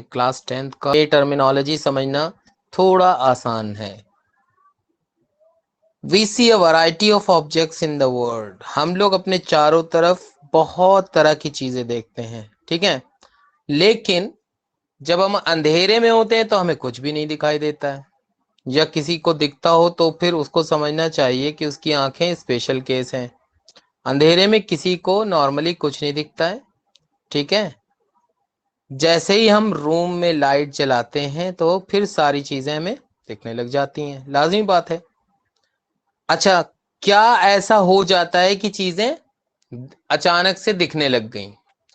Class 10th का ये terminology समझना थोड़ा आसान है। We see a variety of objects in the world. हम लोग अपने चारों तरफ बहुत तरह की चीजें देखते हैं, ठीक है, लेकिन जब हम अंधेरे में होते हैं तो हमें कुछ भी नहीं दिखाई देता है, या किसी को दिखता हो तो फिर उसको समझना चाहिए कि उसकी आंखें स्पेशल केस हैं। अंधेरे में किसी को नॉर्मली कुछ नहीं दिखता है, ठीक है। जैसे ही हम रूम में लाइट जलाते हैं तो फिर सारी चीजें हमें दिखने लग जाती हैं, लाजमी बात है। अच्छा, क्या ऐसा हो जाता है कि चीजें अचानक से दिखने लग गई,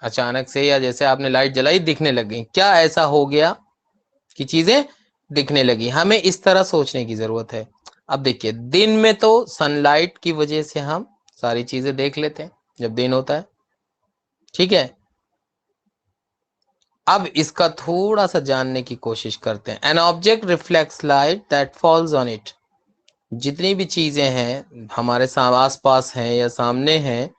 अचानक से, या जैसे आपने लाइट जलाई दिखने लग गई, क्या ऐसा हो गया कि चीजें दिखने लगी? हमें इस तरह सोचने की जरूरत है। अब देखिए, दिन में तो सनलाइट की वजह से हम सारी चीजें देख लेते हैं जब दिन होता है, ठीक है। अब इसका थोड़ा सा जानने की कोशिश करते हैं। An object reflects light that falls on it. जितनी भी चीजें हैं हमारे आस पास हैं या सामने हैं,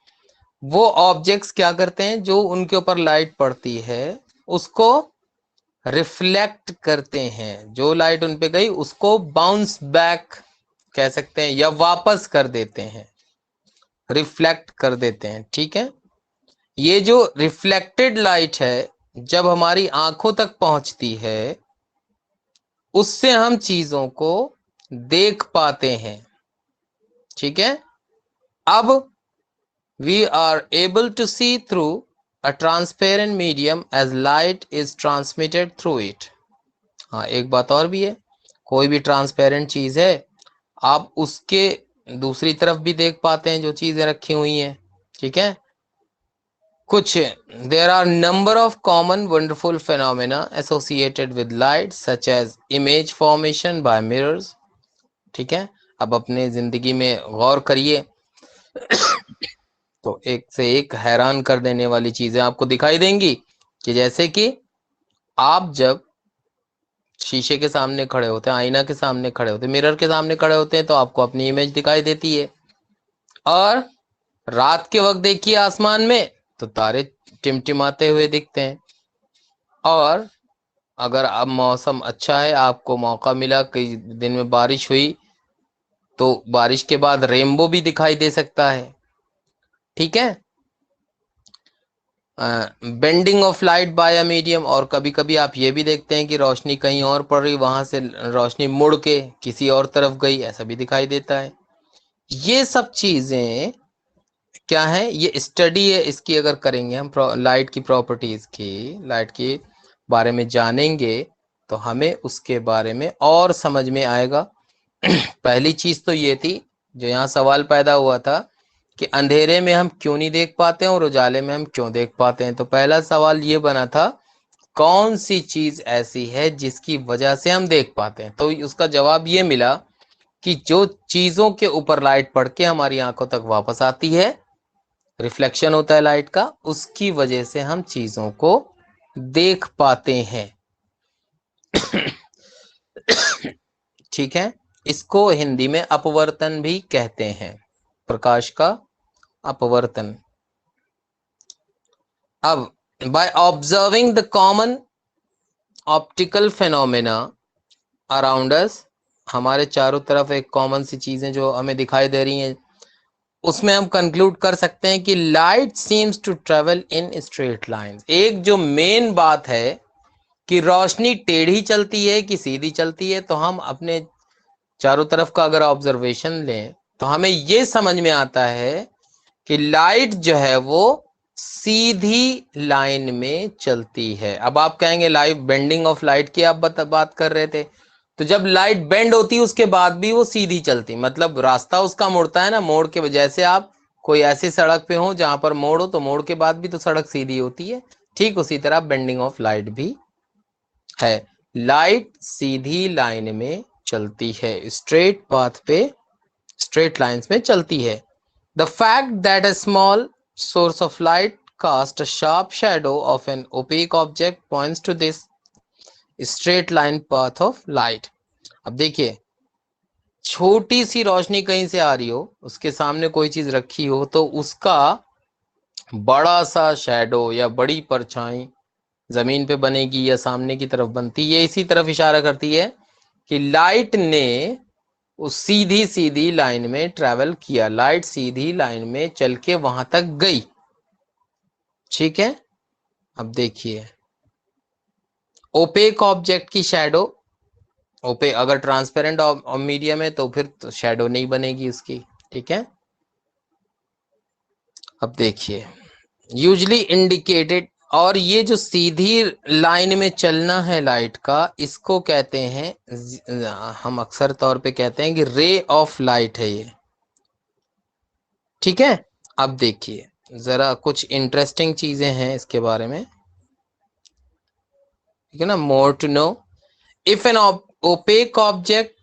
वो ऑब्जेक्ट्स क्या करते हैं, जो उनके ऊपर लाइट पड़ती है उसको रिफ्लेक्ट करते हैं। जो लाइट उन पे गई उसको बाउंस बैक कह सकते हैं, या वापस कर देते हैं, रिफ्लेक्ट कर देते हैं, ठीक है। ये जो रिफ्लेक्टेड लाइट है, जब हमारी आंखों तक पहुंचती है उससे हम चीजों को देख पाते हैं, ठीक है। अब we are able to see through a transparent medium as light is transmitted through it। हाँ, एक बात और भी है, कोई भी ट्रांसपेरेंट चीज है आप उसके दूसरी तरफ भी देख पाते हैं जो चीजें रखी हुई हैं, ठीक है। कुछ there are number of common wonderful phenomena associated with light such as image formation by mirrors, ठीक है। अब अपने जिंदगी में गौर करिए तो एक से एक हैरान कर देने वाली चीजें आपको दिखाई देंगी, कि जैसे कि आप जब शीशे के सामने खड़े होते हैं, आईना के सामने खड़े होते हैं, मिरर के सामने खड़े होते हैं, तो आपको अपनी इमेज दिखाई देती है। और रात के वक्त देखिए आसमान में तो तारे टिमटिमाते हुए दिखते हैं। और अगर अब मौसम अच्छा है, आपको मौका मिला, कई दिन में बारिश हुई, तो बारिश के बाद रेनबो भी दिखाई दे सकता है, ठीक है। Bending of light by a medium, और कभी कभी आप ये भी देखते हैं कि रोशनी कहीं और पड़ रही, वहां से रोशनी मुड़ के किसी और तरफ गई, ऐसा भी दिखाई देता है। ये सब चीजें क्या है, ये स्टडी है इसकी, अगर करेंगे हम लाइट की प्रॉपर्टीज की, लाइट के बारे में जानेंगे तो हमें उसके बारे में और समझ में आएगा। पहली चीज तो ये थी जो यहाँ सवाल पैदा हुआ था कि अंधेरे में हम क्यों नहीं देख पाते हैं और उजाले में हम क्यों देख पाते हैं। तो पहला सवाल ये बना था, कौन सी चीज ऐसी है जिसकी वजह से हम देख पाते हैं। तो उसका जवाब ये मिला कि जो चीजों के ऊपर लाइट पड़ के हमारी आंखों तक वापस आती है, रिफ्लेक्शन होता है लाइट का, उसकी वजह से हम चीजों को देख पाते हैं। ठीक है, इसको हिंदी में अपवर्तन भी कहते हैं, प्रकाश का अपवर्तन। अब by observing the common optical phenomena around us, हमारे चारों तरफ एक कॉमन सी चीजें जो हमें दिखाई दे रही हैं, उसमें हम कंक्लूड कर सकते हैं कि light seems to travel in straight lines. एक जो मेन बात है कि रोशनी टेढ़ी चलती है कि सीधी चलती है, तो हम अपने चारों तरफ का अगर ऑब्जर्वेशन लें तो हमें ये समझ में आता है कि लाइट जो है वो सीधी लाइन में चलती है। अब आप कहेंगे लाइट, बेंडिंग ऑफ लाइट की आप बात कर रहे थे, तो जब लाइट बेंड होती है उसके बाद भी वो सीधी चलती, मतलब रास्ता उसका मुड़ता है ना, मोड़ के, जैसे आप कोई ऐसी सड़क पे हो जहां पर मोड़ हो तो मोड़ के बाद भी तो सड़क सीधी होती है, ठीक उसी तरह बेंडिंग ऑफ लाइट भी है। लाइट सीधी लाइन में चलती है, स्ट्रेट पाथ पे, स्ट्रेट लाइंस में चलती है। The fact that a small source of light cast a sharp shadow of an opaque object points to this straight line path of light। अब देखिए, छोटी सी रोशनी कहीं से आ रही हो, उसके सामने कोई चीज रखी हो, तो उसका बड़ा सा शैडो या बड़ी परछाई जमीन पे बनेगी या सामने की तरफ बनती, ये इसी तरफ इशारा करती है कि लाइट ने उस सीधी सीधी लाइन में ट्रेवल किया, लाइट सीधी लाइन में चल के वहां तक गई। ठीक है, अब देखिए ओपेक ऑब्जेक्ट की शैडो, ओपेक अगर ट्रांसपेरेंट मीडियम है तो फिर तो शैडो नहीं बनेगी उसकी। ठीक है, अब देखिए यूजली इंडिकेटेड, और ये जो सीधी लाइन में चलना है लाइट का, इसको कहते हैं, हम अक्सर तौर पे कहते हैं कि रे ऑफ लाइट है ये। ठीक है, अब देखिए जरा कुछ इंटरेस्टिंग चीजें हैं इसके बारे में, ठीक है ना। More to know, if an opaque object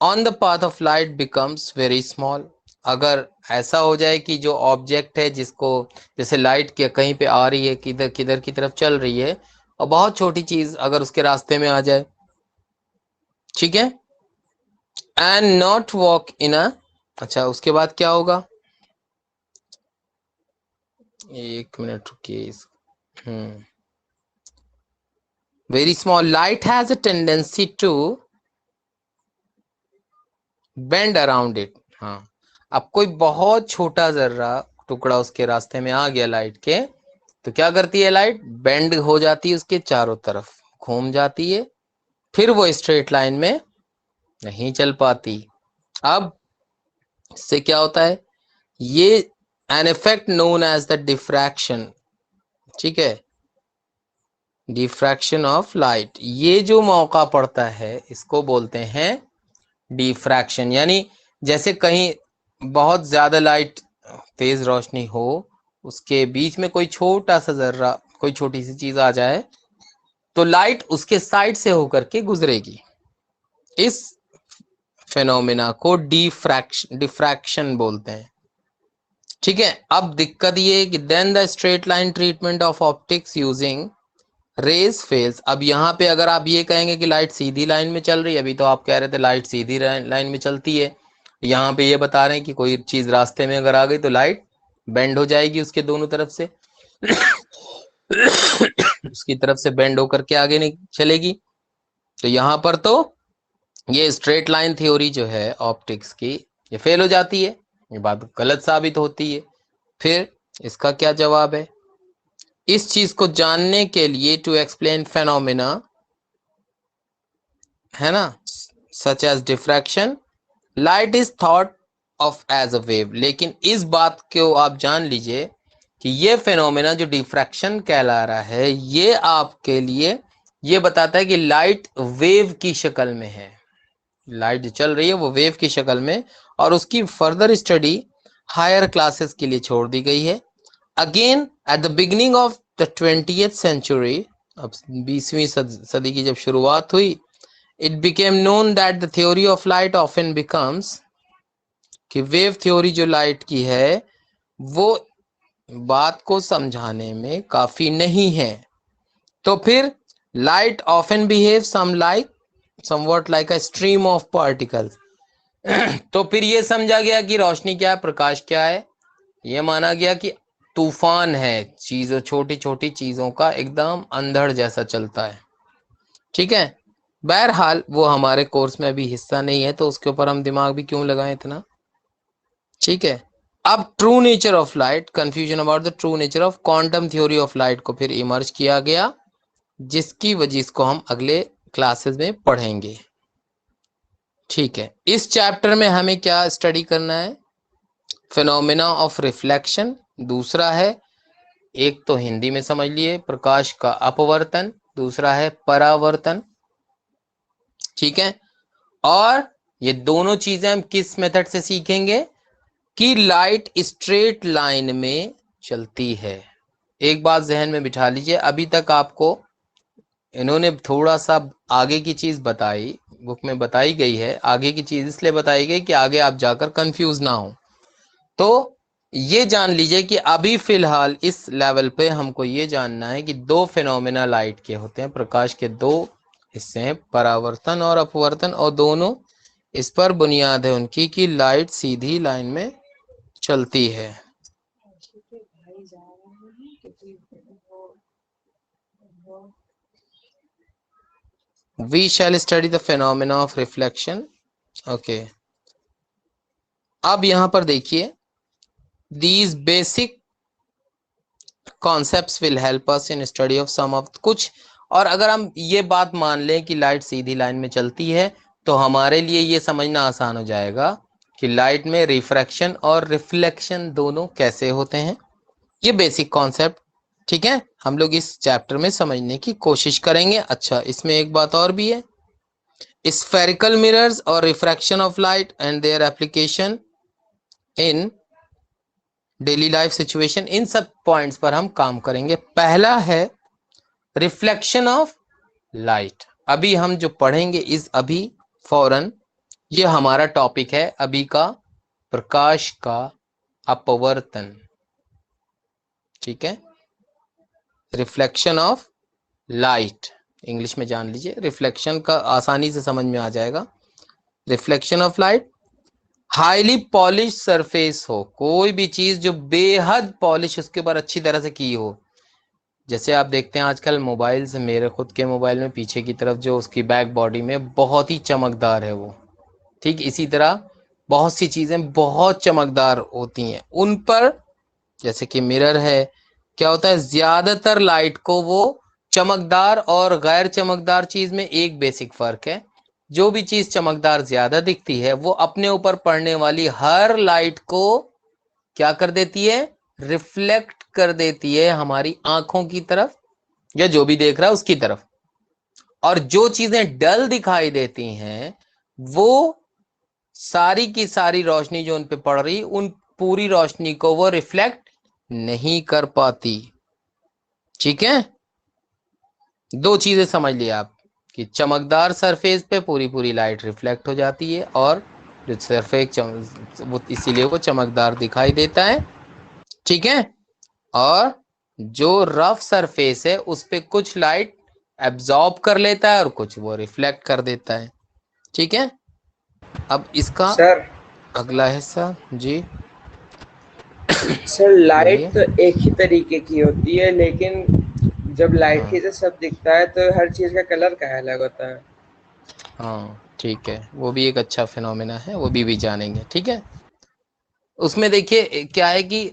on the path of light becomes very small, अगर ऐसा हो जाए कि जो ऑब्जेक्ट है जिसको, जैसे लाइट के कहीं पे आ रही है, किधर किधर की तरफ चल रही है, और बहुत छोटी चीज अगर उसके रास्ते में आ जाए, ठीक है, and not walk in a, अच्छा उसके बाद क्या होगा, एक मिनट रुकिए। Very small light has a tendency to bend around it. हाँ, अब कोई बहुत छोटा जर्रा टुकड़ा उसके रास्ते में आ गया लाइट के, तो क्या करती है लाइट, बेंड हो जाती है, उसके चारों तरफ घूम जाती है, फिर वो स्ट्रेट लाइन में नहीं चल पाती। अब इससे क्या होता है, ये an effect known as the diffraction, ठीक है, डिफ्रैक्शन ऑफ लाइट, ये जो मौका पड़ता है इसको बोलते हैं डिफ्रैक्शन। यानी जैसे कहीं बहुत ज्यादा लाइट, तेज रोशनी हो, उसके बीच में कोई छोटा सा जर्रा, कोई छोटी सी चीज आ जाए, तो लाइट उसके साइड से होकर के गुजरेगी। इस फेनोमेना को डिफ्रैक्शन बोलते हैं। ठीक है, अब दिक्कत ये कि then the straight line treatment of optics using rays fails. अब यहाँ पे अगर आप ये कहेंगे कि लाइट सीधी लाइन में चल रही है, अभी तो आप कह रहे थे लाइट सीधी लाइन में चलती है, यहाँ पे ये बता रहे हैं कि कोई चीज रास्ते में अगर आ गई तो लाइट बेंड हो जाएगी उसके दोनों तरफ से उसकी तरफ से बेंड होकर के आगे नहीं चलेगी। तो यहाँ पर तो ये स्ट्रेट लाइन थ्योरी जो है ऑप्टिक्स की, ये फेल हो जाती है, ये बात गलत साबित होती है। फिर इसका क्या जवाब है, इस चीज को जानने के लिए, टू एक्सप्लेन फेनोमेना, है ना, such as diffraction, light is thought of as a wave. लेकिन इस बात को आप जान लीजिए कि ये फेनोमेना जो डिफ्रैक्शन कहला रहा है, ये आपके लिए ये बताता है कि लाइट वेव की शक्ल में है, लाइट जो चल रही है वो वेव की शक्ल में, और उसकी फर्दर स्टडी हायर क्लासेस के लिए छोड़ दी गई है। Again at the beginning of the 20th century, अब 20वीं सदी की जब शुरुआत हुई, it became known that the theory of light often becomes, कि वेव थ्योरी जो लाइट की है वो बात को समझाने में काफी नहीं है। तो फिर light often behave somewhat like a stream of particles. तो फिर ये समझा गया कि रोशनी क्या है, प्रकाश क्या है, ये माना गया कि तूफान है, चीजों, छोटी छोटी चीजों का एकदम अंधड़ जैसा चलता है। ठीक है, बहरहाल वो हमारे कोर्स में अभी हिस्सा नहीं है, तो उसके ऊपर हम दिमाग भी क्यों लगाएं इतना। ठीक है, अब true nature of light, confusion about the true nature of quantum theory of light को फिर इमर्ज किया गया, जिसकी वजह को हम अगले क्लासेस में पढ़ेंगे। ठीक है, इस चैप्टर में हमें क्या स्टडी करना है, फिनोमेना ऑफ रिफ्लेक्शन, दूसरा है, एक तो हिंदी में समझ लिए प्रकाश का अपवर्तन, दूसरा है परावर्तन। ठीक है, और ये दोनों चीजें हम किस मेथड से सीखेंगे, कि लाइट स्ट्रेट लाइन में चलती है। एक बात जहन में बिठा लीजिए, अभी तक आपको इन्होंने थोड़ा सा आगे की चीज बताई, बुक में बताई गई है, आगे की चीज इसलिए बताई गई कि आगे आप जाकर कंफ्यूज ना हो। तो ये जान लीजिए कि अभी फिलहाल इस लेवल पे हमको ये जानना है कि दो फिनोमेना लाइट के होते हैं, प्रकाश के दो हिस्से हैं, परावर्तन और अपवर्तन, और दोनों इस पर बुनियाद है उनकी कि लाइट सीधी लाइन में चलती है। We shall study the phenomena of reflection. Okay. अब यहां पर देखिए, these basic concepts will help us in study of some of कुछ, और अगर हम ये बात मान लें कि लाइट सीधी लाइन में चलती है तो हमारे लिए ये समझना आसान हो जाएगा कि लाइट में रिफ्रैक्शन और रिफ्लेक्शन दोनों कैसे होते हैं। ये बेसिक कॉन्सेप्ट, ठीक है, हम लोग इस चैप्टर में समझने की कोशिश करेंगे। अच्छा, इसमें एक बात और भी है, स्फेरिकल मिरर्स और refraction of light and their application in daily life situation, इन सब पॉइंट्स पर हम काम करेंगे। पहला है रिफ्लेक्शन ऑफ लाइट। अभी हम जो पढ़ेंगे इस अभी फौरन, ये हमारा टॉपिक है अभी का, प्रकाश का अपवर्तन, ठीक है, रिफ्लेक्शन ऑफ लाइट, इंग्लिश में जान लीजिए, रिफ्लेक्शन का आसानी से समझ में आ जाएगा। Reflection of light, highly polish surface हो, कोई भी चीज जो बेहद पॉलिश उसके ऊपर अच्छी तरह से की हो, जैसे आप देखते हैं आजकल मोबाइल से, मेरे खुद के मोबाइल में पीछे की तरफ जो उसकी बैक बॉडी में बहुत ही चमकदार है वो, ठीक इसी तरह बहुत सी चीजें बहुत चमकदार होती हैं उन पर, जैसे कि मिरर है, क्या होता है ज्यादातर लाइट को वो चमकदार और गैर चमकदार चीज में एक बेसिक फर्क है, जो भी चीज चमकदार ज्यादा दिखती है वो अपने ऊपर पड़ने वाली हर लाइट को क्या कर देती है, रिफ्लेक्ट कर देती है हमारी आंखों की तरफ या जो भी देख रहा है उसकी तरफ, और जो चीजें डल दिखाई देती हैं वो सारी की सारी रोशनी जो उन पे पड़ रही, उन पूरी रोशनी को वो रिफ्लेक्ट नहीं कर पाती, ठीक है। दो चीजें समझ लिया आप कि चमकदार सरफेस पे पूरी पूरी लाइट रिफ्लेक्ट हो जाती है, और जो सरफेस वो इसीलिए वो चमकदार दिखाई देता है, ठीक है, और जो रफ सरफेस है उस पे कुछ लाइट एब्जॉर्ब कर लेता है और कुछ वो रिफ्लेक्ट कर देता है, ठीक है। अब इसका सर अगला हिस्सा जी, सर लाइट बोलिए। तो एक ही तरीके की होती है, लेकिन जब लाइट ही हाँ से सब दिखता है तो हर चीज का कलर का अलग होता है। हाँ ठीक है, वो भी एक अच्छा फिनोमेना है, वो भी जानेंगे, ठीक है। उसमें देखिए क्या है कि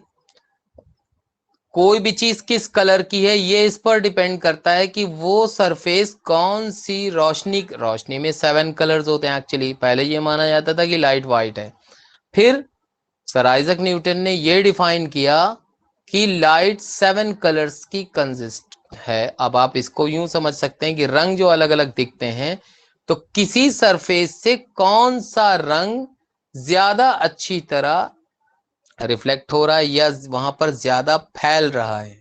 कोई भी चीज किस कलर की है ये इस पर डिपेंड करता है कि वो सरफेस कौन सी रोशनी में 7 कलर्स होते हैं एक्चुअली, पहले ये माना जाता था कि लाइट वाइट है, फिर सर आइजक न्यूटन ने ये डिफाइन किया कि लाइट 7 कलर्स की कंसिस्ट है। अब आप इसको यूं समझ सकते हैं कि रंग जो अलग अलग दिखते हैं, तो किसी सरफेस से कौन सा रंग ज्यादा अच्छी तरह रिफ्लेक्ट हो रहा है या वहां पर ज्यादा फैल रहा है,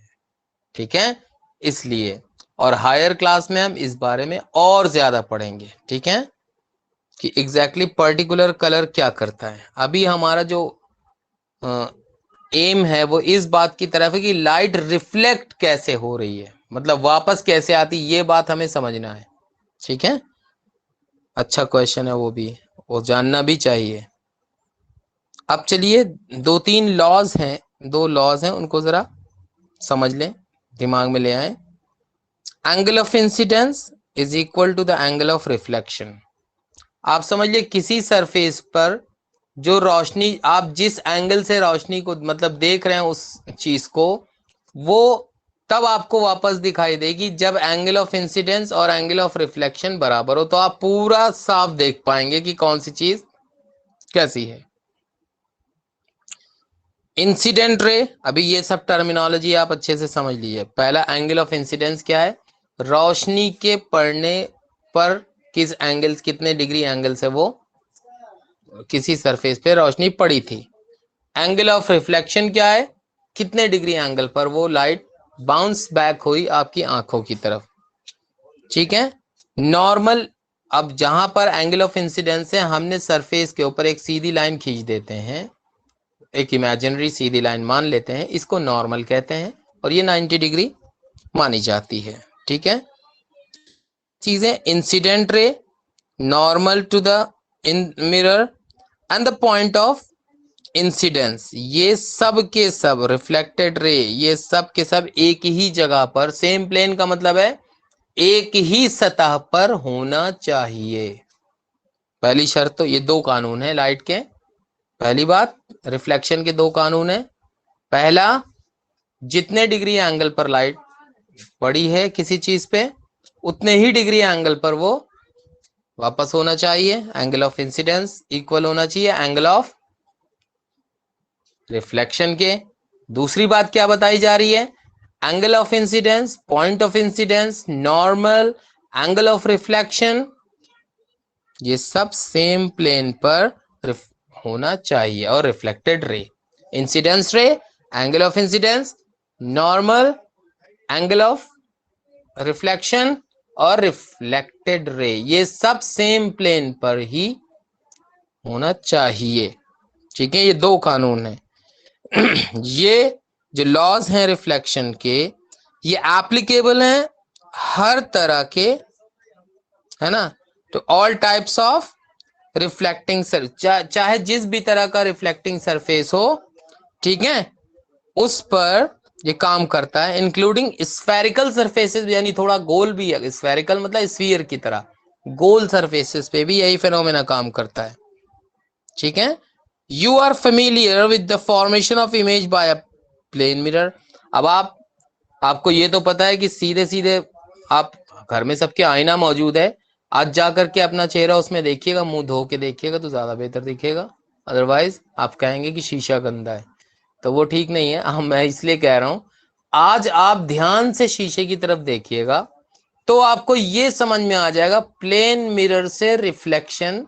ठीक है, इसलिए। और हायर क्लास में हम इस बारे में और ज्यादा पढ़ेंगे, ठीक है, कि एग्जैक्टली पर्टिकुलर कलर क्या करता है। अभी हमारा जो एम है वो इस बात की तरफ है कि लाइट रिफ्लेक्ट कैसे हो रही है, मतलब वापस कैसे आती, ये बात हमें समझना है, ठीक है। अच्छा क्वेश्चन है, वो जानना भी चाहिए। अब चलिए, दो तीन लॉज हैं, दो लॉज हैं, उनको जरा समझ लें, दिमाग में ले आए। Angle of incidence is equal to the angle of reflection. आप समझिए किसी सरफेस पर जो रोशनी, आप जिस एंगल से रोशनी को मतलब देख रहे हैं उस चीज को, वो तब आपको वापस दिखाई देगी जब एंगल ऑफ इंसिडेंस और एंगल ऑफ रिफ्लेक्शन बराबर हो, तो आप पूरा साफ देख पाएंगे कि कौन सी चीज कैसी है। इंसिडेंट रे, अभी ये सब टर्मिनोलॉजी आप अच्छे से समझ लीजिए। पहला एंगल ऑफ इंसिडेंस क्या है, रोशनी के पड़ने पर किस एंगल, कितने डिग्री एंगल से वो किसी सरफेस पे रोशनी पड़ी थी। एंगल ऑफ रिफ्लेक्शन क्या है, कितने डिग्री एंगल पर वो लाइट बाउंस बैक हुई आपकी आंखों की तरफ, ठीक है। नॉर्मल, अब जहां पर एंगल ऑफ इंसिडेंस है, हमने सरफेस के ऊपर एक सीधी लाइन खींच देते हैं, एक इमेजिनरी सीधी लाइन मान लेते हैं, इसको नॉर्मल कहते हैं, और ये 90 डिग्री मानी जाती है, ठीक है। चीजें incident ray, normal to the in mirror and the point of incidence, ये सब के सब रिफ्लेक्टेड रे, ये सब के सब एक ही जगह पर, सेम प्लेन का मतलब है एक ही सतह पर होना चाहिए। पहली शर्त तो ये दो कानून है लाइट के। पहली बात, रिफ्लेक्शन के दो कानून है। पहला, जितने डिग्री एंगल पर लाइट पड़ी है किसी चीज पे, उतने ही डिग्री एंगल पर वो वापस होना चाहिए। एंगल ऑफ इंसिडेंस इक्वल होना चाहिए एंगल ऑफ रिफ्लेक्शन के। दूसरी बात क्या बताई जा रही है, angle of incidence, point of incidence, normal, angle of reflection, ये सब सेम प्लेन पर होना चाहिए। और रिफ्लेक्टेड रे, इंसिडेंस रे, angle of incidence, normal, angle of reflection और रिफ्लेक्टेड रे, ये सब सेम प्लेन पर ही होना चाहिए। ठीक है, ये दो कानून है। ये जो लॉज हैं रिफ्लेक्शन के, ये एप्लीकेबल हैं हर तरह के, है ना, तो ऑल टाइप्स ऑफ रिफ्लेक्टिंग चाहे जिस भी तरह का रिफ्लेक्टिंग सरफेस हो, ठीक है, उस पर ये काम करता है, इंक्लूडिंग स्फेरिकल सरफेसेस, यानी थोड़ा गोल भी है, स्फेरिकल मतलब स्फीयर की तरह, गोल सरफेसेस पे भी यही फेनोमेना काम करता है। ठीक है, you are familiar with the formation of image by a plane mirror. अब आपको ये तो पता है कि सीधे सीधे आप घर में सबके आईना मौजूद है, आज जा करके अपना चेहरा उसमें देखिएगा, मुंह धो के देखिएगा तो ज्यादा बेहतर दिखेगा। अदरवाइज आप कहेंगे कि शीशा गंदा है, तो वो ठीक नहीं है। मैं इसलिए कह रहा हूं, आज आप ध्यान से शीशे की तरफ देखिएगा तो आपको ये समझ में आ जाएगा प्लेन मिरर से रिफ्लेक्शन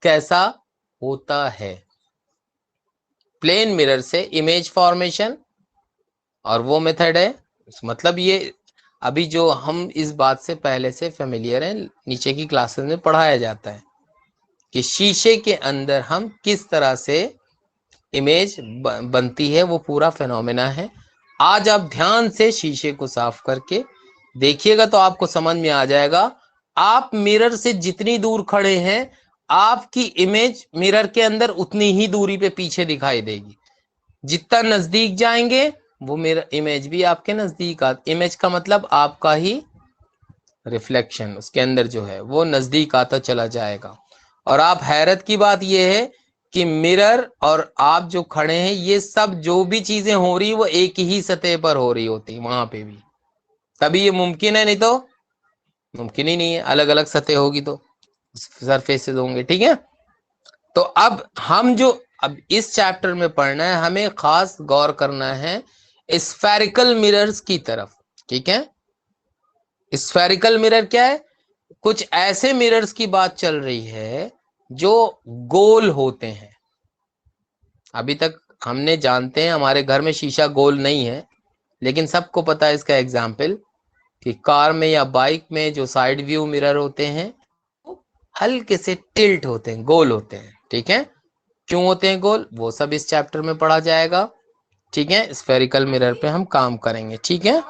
कैसा होता है, प्लेन मिरर से इमेज फॉर्मेशन, और वो मेथड है। मतलब ये अभी जो हम इस बात से पहले से फेमिलियर हैं, नीचे की क्लासेस में पढ़ाया जाता है कि शीशे के अंदर हम किस तरह से इमेज बनती है, वो पूरा फेनोमेना है। आज आप ध्यान से शीशे को साफ करके देखिएगा तो आपको समझ में आ जाएगा, आप मिरर से जितनी दूर खड़े हैं आपकी इमेज मिरर के अंदर उतनी ही दूरी पे पीछे दिखाई देगी। जितना नजदीक जाएंगे वो मिरर इमेज भी आपके नजदीक इमेज का मतलब आपका ही रिफ्लेक्शन उसके अंदर जो है वो नजदीक आता चला जाएगा। और आप हैरत की बात यह है कि मिरर और आप जो खड़े हैं, ये सब जो भी चीजें हो रही वो एक ही सतह पर हो रही होती वहां पे भी, तभी ये मुमकिन है, नहीं तो मुमकिन ही नहीं है। अलग अलग सतह होगी तो सरफेसेस होंगे। ठीक है, तो अब हम जो अब इस चैप्टर में पढ़ना है, हमें खास गौर करना है स्फेरिकल मिरर्स की तरफ। ठीक है, स्फेरिकल मिरर क्या है, कुछ ऐसे मिरर्स की बात चल रही है जो गोल होते हैं। अभी तक हमने जानते हैं हमारे घर में शीशा गोल नहीं है, लेकिन सबको पता है इसका एग्जाम्पल कि कार में या बाइक में जो साइड व्यू मिरर होते हैं वो हल्के से टिल्ट होते हैं, गोल होते हैं। ठीक है, क्यों होते हैं गोल, वो सब इस चैप्टर में पढ़ा जाएगा। ठीक है, स्फेरिकल मिरर पे हम काम करेंगे। ठीक है,